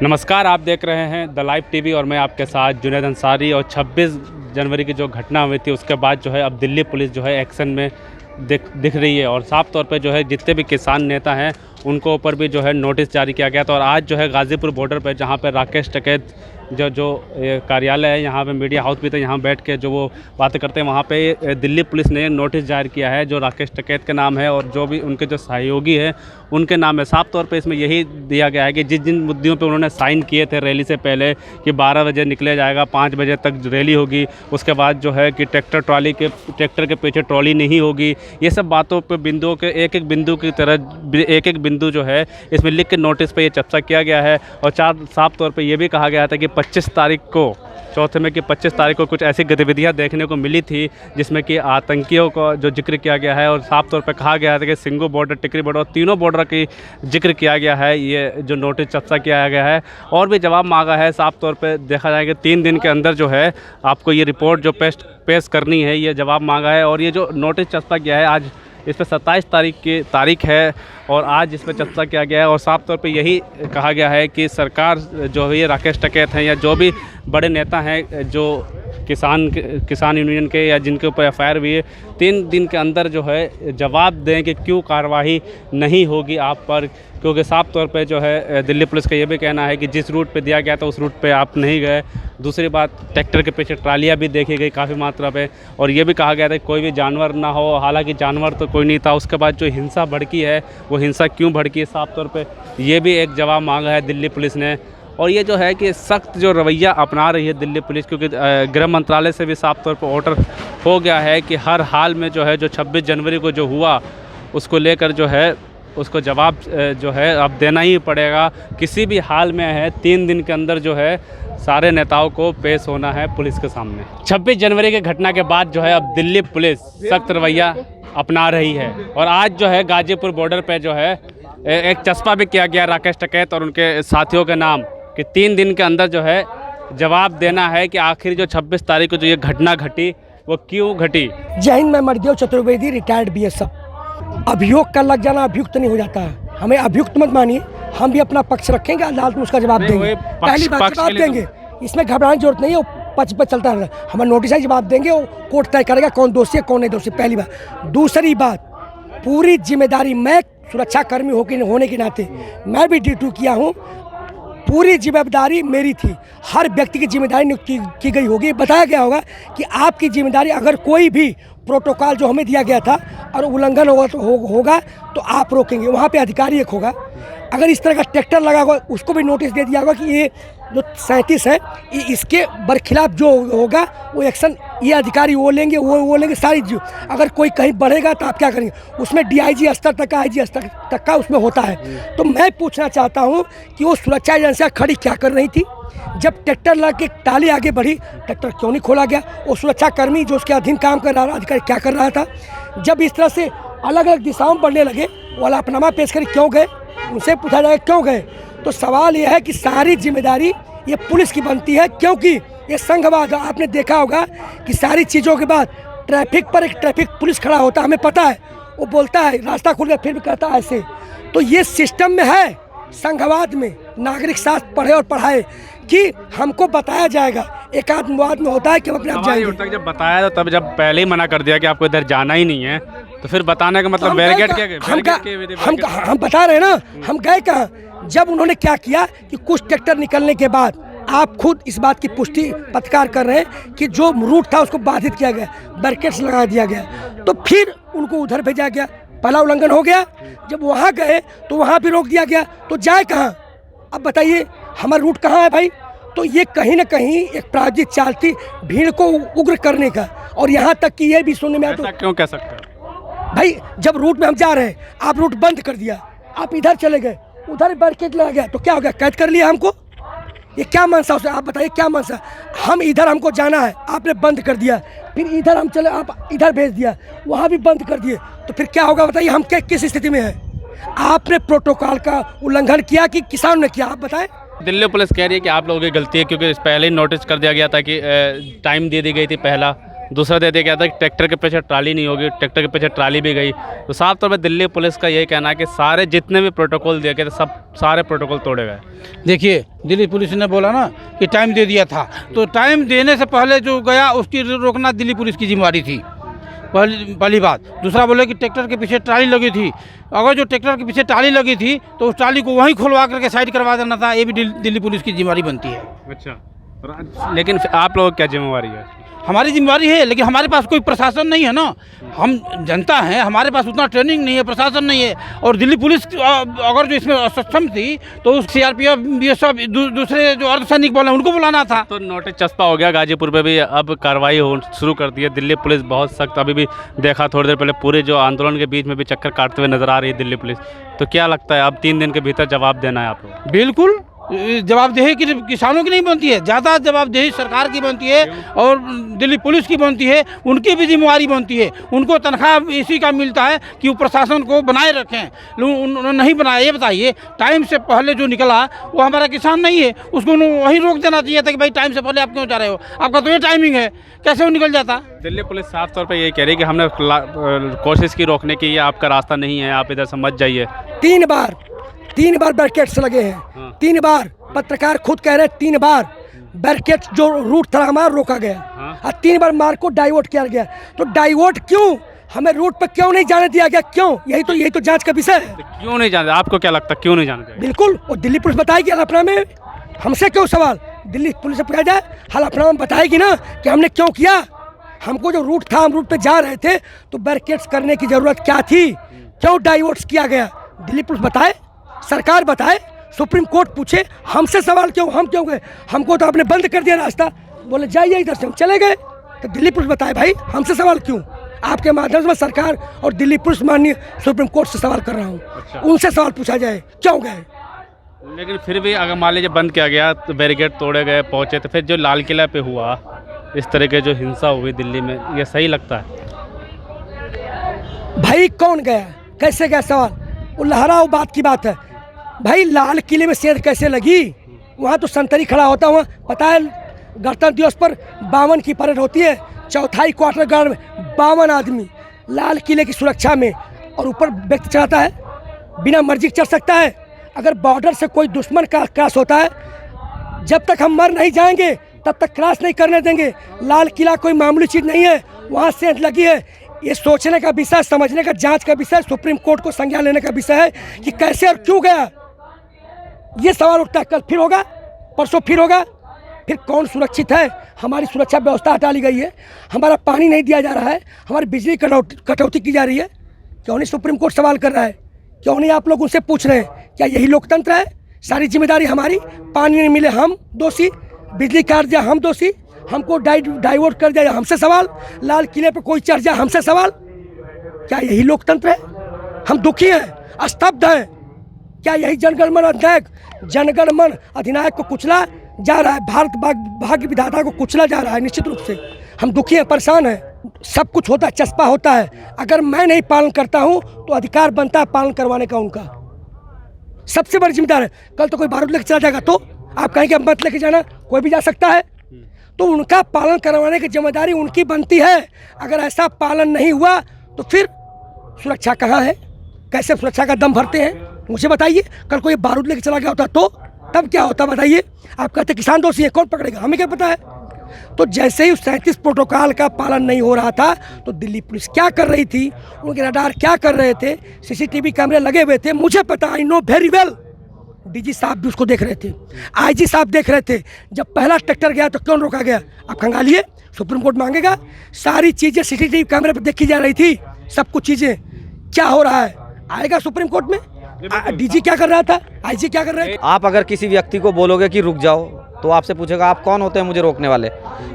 नमस्कार, आप देख रहे हैं द लाइव टीवी और मैं आपके साथ जुनैद अंसारी। और 26 जनवरी की जो घटना हुई थी उसके बाद जो है अब दिल्ली पुलिस जो है एक्शन में दिख रही है और साफ़ तौर पे जो है जितने भी किसान नेता हैं उनको ऊपर भी जो है नोटिस जारी किया गया था। और आज जो है गाज़ीपुर बॉर्डर पे जहाँ पे राकेश टिकैत जो कार्यालय है, यहाँ पे मीडिया हाउस भी था, यहाँ बैठ के जो वो बातें करते हैं, वहाँ पे दिल्ली पुलिस ने नोटिस जारी किया है जो राकेश टिकैत के नाम है और जो भी उनके जो सहयोगी है उनके नाम है। साफ़ तौर पे इसमें यही दिया गया है कि जिन मुद्दों पे उन्होंने साइन किए थे रैली से पहले कि 12 बजे निकले जाएगा, 5 बजे तक रैली होगी, उसके बाद जो है कि ट्रैक्टर के पीछे ट्रॉली नहीं होगी, ये सब बातों पे बिंदुओं के एक एक बिंदु की तरह एक बिंदु जो है इसमें लिख के नोटिस पे ये चर्चा किया गया है। और साफ तौर पे ये भी कहा गया था कि 25 तारीख को चौथे में कि 25 तारीख को कुछ ऐसी गतिविधियां देखने को मिली थी जिसमें कि आतंकियों को जो जिक्र किया गया है और साफ तौर पे कहा गया था कि सिंगू बॉर्डर, टिकरी बॉर्डर और तीनों बॉर्डर की जिक्र किया गया है। ये जो नोटिस चर्चा किया गया है और भी जवाब मांगा है। साफ तौर पे देखा जाए कि 3 दिन के अंदर जो है आपको ये रिपोर्ट जो पेश करनी है, ये जवाब मांगा है। और ये जो नोटिस चर्चा किया है आज इस पर 27 तारीख की तारीख है और आज इस पर चर्चा किया गया है। और साफ तौर पे यही कहा गया है कि सरकार जो है ये राकेश टिकैत हैं या जो भी बड़े नेता हैं जो किसान यूनियन के या जिनके ऊपर एफआईआर हुई है, 3 दिन के अंदर जो है जवाब दें कि क्यों कार्रवाई नहीं होगी आप पर। क्योंकि साफ तौर पे जो है दिल्ली पुलिस का ये भी कहना है कि जिस रूट पे दिया गया था उस रूट पे आप नहीं गए। दूसरी बात, ट्रैक्टर के पीछे ट्रालियाँ भी देखी गई काफ़ी मात्रा पे और ये भी कहा गया था कि कोई भी जानवर ना हो, हालांकि जानवर तो कोई नहीं था। उसके बाद जो हिंसा भड़की है वो हिंसा क्यों भड़की है, साफ तौर पे ये भी एक जवाब मांगा है दिल्ली पुलिस ने। और ये जो है कि सख्त जो रवैया अपना रही है दिल्ली पुलिस, क्योंकि गृह मंत्रालय से भी साफ तौर पर ऑर्डर हो गया है कि हर हाल में जो है जो 26 जनवरी को जो हुआ उसको लेकर जो है उसको जवाब जो है अब देना ही पड़ेगा, किसी भी हाल में है। 3 दिन के अंदर जो है सारे नेताओं को पेश होना है पुलिस के सामने। 26 जनवरी की घटना के बाद जो है अब दिल्ली पुलिस सख्त रवैया अपना रही है और आज जो है गाज़ीपुर बॉर्डर पे जो है एक चस्पा भी किया गया राकेश टिकैत और उनके साथियों के नाम कि 3 दिन के अंदर जो है जवाब देना है कि आखिर जो 26 तारीख को जो ये घटना घटी वो क्यों घटी। जय हिंद, मैं मर्देव चतुर्वेदी, रिटायर्ड बीएसएफ। अभियोग का लग जाना अभियुक्त नहीं हो जाता है, हमें अभियुक्त मत मानिए, हम भी अपना पक्ष रखेंगे, अदालत में उसका जवाब देंगे। पहली बात जवाब देंगे, इसमें घबराने की जरूरत नहीं है, वो पक्ष पर चलता है, हमारा नोटिस है, जवाब देंगे, वो कोर्ट तय करेगा कौन दोषी है कौन नहीं दोषी। पहली बात। दूसरी बात, पूरी जिम्मेदारी, मैं सुरक्षा कर्मी होने के नाते मैं भी ड्यूटी किया हूँ, पूरी जिम्मेदारी मेरी थी। हर व्यक्ति की जिम्मेदारी नियुक्त की गई होगी। बताया गया होगा कि आपकी जिम्मेदारी, अगर कोई भी प्रोटोकॉल जो हमें दिया गया था और उल्लंघन होगा तो आप रोकेंगे। वहाँ पे अधिकारी एक होगा, अगर इस तरह का ट्रैक्टर लगा होगा उसको भी नोटिस दे दिया होगा कि ये जो 37 है इसके बरखिलाफ जो होगा वो एक्शन ये अधिकारी वो लेंगे सारी। अगर कोई कहीं बढ़ेगा तो आप क्या करेंगे, उसमें डीआईजी स्तर तक का, आईजी स्तर तक का उसमें होता है। तो मैं पूछना चाहता हूँ कि वो सुरक्षा एजेंसियाँ खड़ी क्या कर रही थी जब ट्रैक्टर लगा के टाली आगे बढ़ी, ट्रैक्टर क्यों नहीं खोला गया? वो सुरक्षा कर्मी जो उसके अधीन काम कर रहा था अधिकारी क्या कर रहा था? जब इस तरह से अलग अलग दिशाओं में बढ़ने लगे वो हलफनामा पेश कर क्यों गए, उनसे पूछा जाएगा क्यों गए। तो सवाल यह है कि सारी जिम्मेदारी ये पुलिस की बनती है, क्योंकि ये संघवाद, आपने देखा होगा कि सारी चीज़ों के बाद ट्रैफिक पर एक ट्रैफिक पुलिस खड़ा होता है, हमें पता है, वो बोलता है रास्ता खुल गया फिर भी कहता है ऐसे। तो ये सिस्टम में है, संघवाद में नागरिक शास्त्र पढ़े और पढ़ाए कि हमको बताया जाएगा। एक आत्मवाद में होता है कि हम अपने आप जाएंगे। जब बताया तो तब, जब पहले ही मना कर दिया कि आपको इधर जाना ही नहीं है तो फिर बताने का मतलब बैरिकेड हम बता रहे हैं ना, हम गए कहाँ? जब उन्होंने क्या किया कि कुछ ट्रैक्टर निकलने के बाद आप खुद इस बात की पुष्टि पत्रकार कर रहे हैं कि जो रूट था उसको बाधित किया गया, बैरिकेड्स लगा दिया गया, तो फिर उनको उधर भेजा गया। पहला उल्लंघन हो गया, जब वहाँ गए तो वहाँ भी रोक दिया गया, तो जाए कहाँ? अब बताइए हमारा रूट कहाँ है भाई? तो ये कहीं ना कहीं एक प्रायोजित चाल थी भीड़ को उग्र करने का। और यहाँ तक कि ये भी सुनने में आता, क्यों कह सकते हैं भाई, जब रूट में हम जा रहे हैं आप रूट बंद कर दिया, आप इधर चले गए, उधर बैरिकेड लगा गया, तो क्या हो गया? कैद कर लिया हमको। ये क्या मनसा उसे, आप बताइए क्या मनसा? हम इधर हमको जाना है, आपने बंद कर दिया, फिर इधर हम चले, आप इधर भेज दिया, वहाँ भी बंद कर दिए, तो फिर क्या होगा बताइए? हम किस स्थिति में है? आपने प्रोटोकॉल का उल्लंघन किया कि किसान ने किया, आप बताएं। दिल्ली पुलिस कह रही है कि आप लोगों की गलती है क्योंकि पहले ही नोटिस कर दिया गया था कि टाइम दे दी गई थी पहला दूसरा दे दिया गया था कि ट्रैक्टर के पीछे ट्राली नहीं होगी, ट्रैक्टर के पीछे ट्राली भी गई। तो साफ तौर पर दिल्ली पुलिस का यही कहना है कि सारे जितने भी प्रोटोकॉल दिए गए थे सब सारे प्रोटोकॉल तोड़े गए। देखिए, दिल्ली पुलिस ने बोला ना कि टाइम दे दिया था, तो टाइम देने से पहले जो गया उसकी रोकना दिल्ली पुलिस की जिम्मेवारी थी, पहली बात। दूसरा बोले कि ट्रैक्टर के पीछे ट्राली लगी थी, अगर जो ट्रैक्टर के पीछे ट्राली लगी थी तो उस ट्राली को वहीं खुलवा करके साइड करवा देना था, ये भी दिल्ली पुलिस की जिम्मेवारी बनती है। अच्छा, लेकिन आप लोगों की क्या जिम्मेवारी है? हमारी जिम्मेवारी है, लेकिन हमारे पास कोई प्रशासन नहीं है ना, हम जनता हैं, हमारे पास उतना ट्रेनिंग नहीं है, प्रशासन नहीं है। और दिल्ली पुलिस अगर जो इसमें असक्षम थी तो उस CRPF BSF दूसरे जो अर्धसैनिक बोले उनको बुलाना था। तो नोटिस चस्पा हो गया गाजीपुर पे भी, अब कार्रवाई शुरू कर दी है। दिल्ली पुलिस बहुत सख्त, अभी भी देखा थोड़ी देर पहले पूरे जो आंदोलन के बीच में भी चक्कर काटते हुए नजर आ रही है दिल्ली पुलिस। तो क्या लगता है अब 3 दिन के भीतर जवाब देना है आप लोग? बिल्कुल, जवाबदेही किसानों की नहीं बनती है, ज़्यादा जवाबदेही सरकार की बनती है और दिल्ली पुलिस की बनती है, उनकी भी जिम्मेवारी बनती है। उनको तनख्वाह इसी का मिलता है कि वो प्रशासन को बनाए रखें, उन्होंने नहीं बनाया। ये बताइए, टाइम से पहले जो निकला वो हमारा किसान नहीं है, उसको वहीं रोक देना चाहिए था कि भाई टाइम से पहले आप क्यों जा रहे हो, आपका तो ये टाइमिंग है, कैसे वो निकल जाता। दिल्ली पुलिस साफ तौर पर यही कह रही है कि हमने कोशिश की रोकने की, ये आपका रास्ता नहीं है, आप इधर से मत जाइए। 3 बार बैरिकेड्स लगे हैं, 3 बार पत्रकार खुद कह रहे हैं, 3 बार बैरिकेड्स जो रूट था हमारा रोका गया और 3 बार मार्ग को डाइवर्ट किया गया। तो डाइवर्ट क्यों, हमें रूट पर क्यों नहीं जाने दिया गया, क्यों? यही तो जांच का विषय है। तो क्यों नहीं जाने, आपको क्या लगता है क्यों नहीं जाने दिया? बिल्कुल, और दिल्ली पुलिस बताएगी हलफनामे में, हमसे क्यों सवाल, दिल्ली पुलिस से पूछा जाए, हलफनामा में बताएगी ना कि हमने क्यों किया। हमको जो रूट था, हम रूट पे जा रहे थे तो बैरिकेड्स करने की जरूरत क्या थी, क्यों डाइवर्ट किया गया? दिल्ली पुलिस बताए, सरकार बताए, सुप्रीम कोर्ट पूछे, हमसे सवाल क्यों, हम क्यों गए? हमको तो आपने बंद कर दिया रास्ता, बोले जाइए इधर से, हम चले गए। तो दिल्ली पुलिस बताए भाई, हमसे सवाल क्यों? आपके माध्यम से मैं सरकार और दिल्ली पुलिस माननीय सुप्रीम कोर्ट से सवाल कर रहा हूँ। अच्छा। उनसे सवाल पूछा जाए क्यों गए। लेकिन फिर भी अगर मान लीजिए बंद किया गया तो बैरिकेड तोड़े गए, पहुँचे, तो फिर जो लाल किला पे हुआ इस तरह के जो हिंसा हुई दिल्ली में, ये सही लगता है? भाई कौन गया, कैसे गया, सवाल वो लहराओ बात की बात है। भाई लाल किले में सेंध कैसे लगी, वहाँ तो संतरी खड़ा होता हुआ, पता है गणतंत्र दिवस पर 52 की परेड होती है, चौथाई क्वार्टर गार्ड में 52 आदमी लाल किले की सुरक्षा में, और ऊपर व्यक्ति चढ़ाता है, बिना मर्जी चढ़ सकता है। अगर बॉर्डर से कोई दुश्मन का क्रॉस होता है, जब तक हम मर नहीं जाएंगे तब तक क्रॉस नहीं करने देंगे। लाल किला कोई मामूली चीज़ नहीं है, वहाँ सेंध लगी है। ये सोचने का विषय, समझने का, जांच का विषय, सुप्रीम कोर्ट को संज्ञान लेने का विषय है कि कैसे और क्यों गया। ये सवाल उठता है, कल फिर होगा, परसों फिर होगा। फिर कौन सुरक्षित है? हमारी सुरक्षा व्यवस्था हटा ली गई है, हमारा पानी नहीं दिया जा रहा है, हमारी बिजली कटौती की जा रही है। क्यों नहीं सुप्रीम कोर्ट सवाल कर रहा है? क्यों नहीं आप लोग उनसे पूछ रहे हैं? क्या यही लोकतंत्र है? सारी जिम्मेदारी हमारी, पानी नहीं मिले हम दोषी, बिजली काट दिया हम दोषी, हमको डाइवर्ट कर दिया हमसे सवाल, लाल किले पर कोई चढ़ जाए हमसे सवाल। क्या यही लोकतंत्र है? हम दुखी हैं, स्तब्ध हैं। क्या यही जनगण मन अधिनायक को कुचला जा रहा है, भारत भाग्य विधाता को कुचला जा रहा है? निश्चित रूप से हम दुखी हैं, परेशान हैं। सब कुछ होता है, चस्पा होता है, अगर मैं नहीं पालन करता हूं तो अधिकार बनता है पालन करवाने का उनका, सबसे बड़ी जिम्मेदार है। कल तो कोई बारूद लेकर चला जाएगा तो आप कहेंगे अब मत लेके जाना, कोई भी जा सकता है, तो उनका पालन करवाने की जिम्मेदारी उनकी बनती है। अगर ऐसा पालन नहीं हुआ तो फिर सुरक्षा कहाँ है? कैसे सुरक्षा का दम भरते हैं मुझे बताइए। कल कोई बारूद लेके चला गया होता तो तब क्या होता बताइए? आप कहते किसान दोषी है, कौन पकड़ेगा? हमें क्या पता है? तो जैसे ही 37 प्रोटोकॉल का पालन नहीं हो रहा था तो दिल्ली पुलिस क्या कर रही थी, उनके रडार क्या कर रहे थे, CCTV कैमरे लगे हुए थे, मुझे पता, I know very well. DG साहब भी उसको देख रहे थे, IG साहब देख रहे थे। जब पहला ट्रैक्टर गया तो क्यों रोका गया? आप खंगालिए, सुप्रीम कोर्ट मांगेगा। सारी चीज़ें CCTV कैमरे पर देखी जा रही थी, सब कुछ चीज़ें। क्या हो रहा है आएगा सुप्रीम कोर्ट में। DG क्या कर रहा था, IG क्या कर रहे थे? आप अगर किसी व्यक्ति को बोलोगे कि रुक जाओ तो आपसे पूछेगा आप कौन होते हैं मुझे रोकने वाले।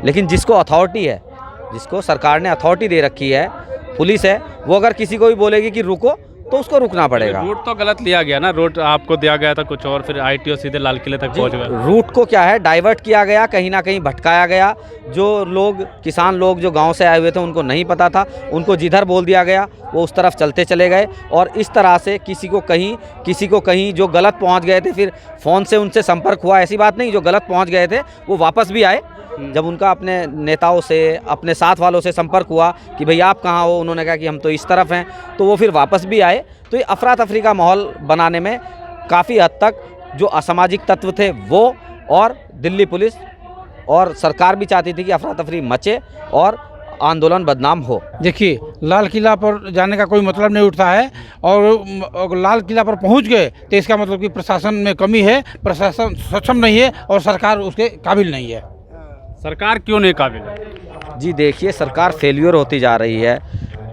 लेकिन जिसको अथॉरिटी है, जिसको सरकार ने अथॉरिटी दे रखी है, पुलिस है, वो अगर किसी को भी बोलेगी कि रुको तो उसको रुकना पड़ेगा। रूट तो गलत लिया गया ना, रूट आपको दिया गया था कुछ और, फिर ITO सीधे लाल किले तक पहुंच गए। रूट को क्या है, डाइवर्ट किया गया, कहीं ना कहीं भटकाया गया। जो लोग, किसान लोग जो गांव से आए हुए थे, उनको नहीं पता था, उनको जिधर बोल दिया गया वो उस तरफ चलते चले गए, और इस तरह से किसी को कहीं जो गलत पहुंच गए थे, फिर फ़ोन से उनसे संपर्क हुआ, ऐसी बात नहीं, जो गलत पहुंच गए थे वो वापस भी आए। जब उनका अपने नेताओं से, अपने साथ वालों से संपर्क हुआ कि भाई आप कहाँ हो, उन्होंने कहा कि हम तो इस तरफ हैं, तो वो फिर वापस भी आए। तो ये अफरा तफरी का माहौल बनाने में काफ़ी हद तक जो असामाजिक तत्व थे वो, और दिल्ली पुलिस और सरकार भी चाहती थी कि अफरा तफरी मचे और आंदोलन बदनाम हो। देखिए, लाल किला पर जाने का कोई मतलब नहीं उठता है, और लाल किला पर पहुंच गए तो इसका मतलब कि प्रशासन में कमी है, प्रशासन सक्षम नहीं है और सरकार उसके काबिल नहीं है। सरकार क्यों नहीं काबिल है? जी देखिए, सरकार फेल्यूर होती जा रही है।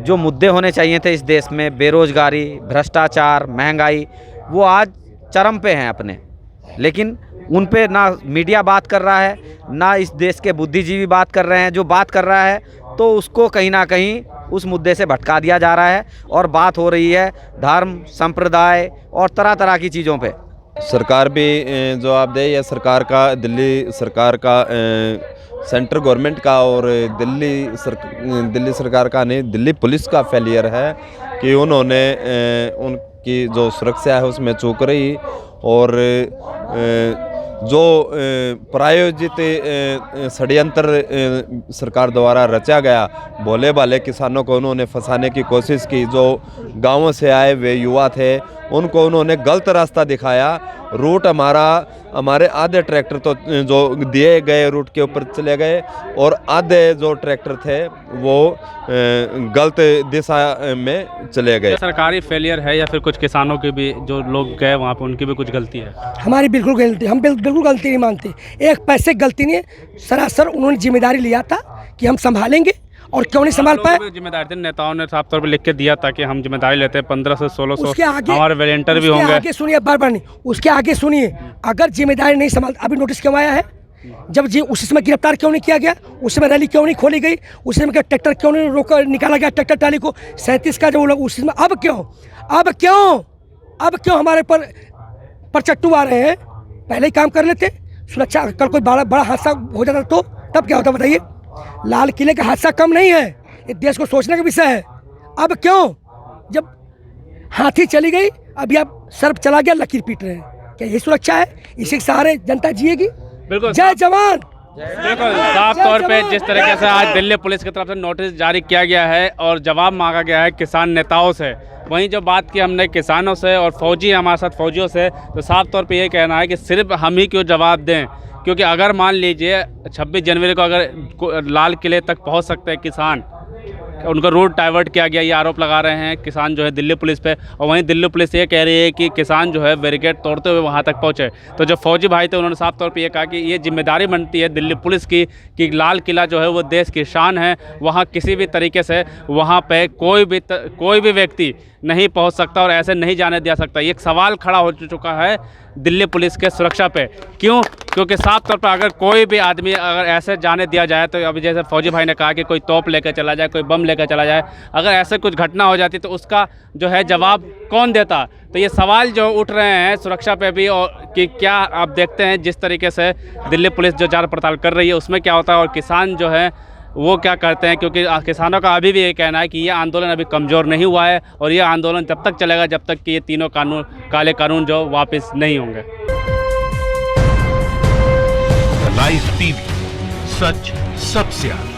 जो मुद्दे होने चाहिए थे इस देश में, बेरोजगारी, भ्रष्टाचार, महंगाई, वो आज चरम पे हैं अपने, लेकिन उन पे ना मीडिया बात कर रहा है, ना इस देश के बुद्धिजीवी बात कर रहे हैं। जो बात कर रहा है तो उसको कहीं ना कहीं उस मुद्दे से भटका दिया जा रहा है, और बात हो रही है धर्म, संप्रदाय और तरह तरह की चीज़ों पे। सरकार भी जवाबदेही है, सरकार का, दिल्ली सरकार का, सेंट्रल गवर्नमेंट का, और दिल्ली सरकार का नहीं, दिल्ली पुलिस का फेलियर है कि उन्होंने उनकी जो सुरक्षा है उसमें चूक रही, और जो प्रायोजित षड्यंत्र सरकार द्वारा रचा गया, भोले भाले किसानों को उन्होंने फंसाने की कोशिश की। जो गांवों से आए वे युवा थे, उनको उन्होंने गलत रास्ता दिखाया। रूट हमारे आधे ट्रैक्टर तो जो दिए गए रूट के ऊपर चले गए, और आधे जो ट्रैक्टर थे वो गलत दिशा में चले गए। सरकारी फेलियर है या फिर कुछ किसानों की भी, जो लोग गए वहाँ पे उनकी भी कुछ गलती है? हमारी बिल्कुल गलती, हम बिल्कुल गलती नहीं मानते। एक पैसे गलती नहीं है, सरासर उन्होंने जिम्मेदारी लिया था कि हम संभालेंगे, और क्यों नहीं संभाल पाए? जिम्मेदारी थी, नेताओं ने साफ तौर पे लिख के दिया था कि हम जिम्मेदारी लेते हैं, 1500 से 1600 हमारे वॉलंटियर भी होंगे। आगे सुनिए, बार नहीं, उसके आगे सुनिए, अगर जिम्मेदारी नहीं संभाल, अभी नोटिस क्यों आया है? जब जी उस समय गिरफ्तार क्यों नहीं किया गया? उस समय रैली क्यों नहीं खोली गई? उस समय ट्रैक्टर क्यों नहीं निकाला गया, ट्रैक्टर ट्राली को 37 का जो लोग, उस समय अब क्यों हमारे पर चट्टू आ रहे हैं? पहले ही काम कर लेते, सुरक्षा। कल कोई बड़ा हादसा हो जाता तो तब क्या होता बताइए? लाल किले का हादसा कम नहीं है, ये देश को सोचने का विषय है। अब क्यों? जब हाथी चली गई, अभी आप सर्प चला गया, लकीर पीट रहे हैं। क्या यही सुरक्षा है? इसी के सहारे जनता जिएगी? बिल्कुल। जय जवान। बिल्कुल साफ तौर पे जिस तरीके से आज दिल्ली पुलिस की तरफ से नोटिस जारी किया गया है और जवाब मांगा गया है किसान नेताओं से, वहीं जो बात की हमने किसानों से और फौजी हमारे साथ फौजियों से, तो साफ तौर पे ये कहना है कि सिर्फ हम ही क्यों जवाब दें, क्योंकि अगर मान लीजिए 26 जनवरी को अगर लाल किले तक पहुंच सकते हैं किसान, उनका रूट डाइवर्ट किया गया, ये आरोप लगा रहे हैं किसान जो है दिल्ली पुलिस पे, और वहीं दिल्ली पुलिस ये कह रही है कि किसान जो है बैरिकेड तोड़ते हुए वहां तक पहुंचे। तो जो फौजी भाई थे उन्होंने साफ तौर पे ये कहा कि ये जिम्मेदारी बनती है दिल्ली पुलिस की कि लाल किला जो है वो देश की शान है, वहाँ किसी भी तरीके से वहाँ पे कोई भी व्यक्ति नहीं पहुँच सकता और ऐसे नहीं जाने दिया सकता। ये एक सवाल खड़ा हो चुका है दिल्ली पुलिस के सुरक्षा पे। क्यों? क्योंकि साफ तौर पर अगर कोई भी आदमी अगर ऐसे जाने दिया जाए, तो अभी जैसे फौजी भाई ने कहा कि कोई तोप लेकर चला जाए, कोई बम लेकर चला जाए, अगर ऐसे कुछ घटना हो जाती तो उसका जो है जवाब कौन देता? तो ये सवाल जो उठ रहे हैं सुरक्षा पे भी, और कि क्या आप देखते हैं जिस तरीके से दिल्ली पुलिस जो जांच पड़ताल कर रही है उसमें क्या होता है, और किसान जो है वो क्या करते हैं, क्योंकि किसानों का अभी भी ये कहना है कि ये आंदोलन अभी कमज़ोर नहीं हुआ है, और ये आंदोलन तब तक चलेगा जब तक कि ये तीनों काले कानून जो वापस नहीं होंगे। लाइव टीवी, सच सबसे आगे।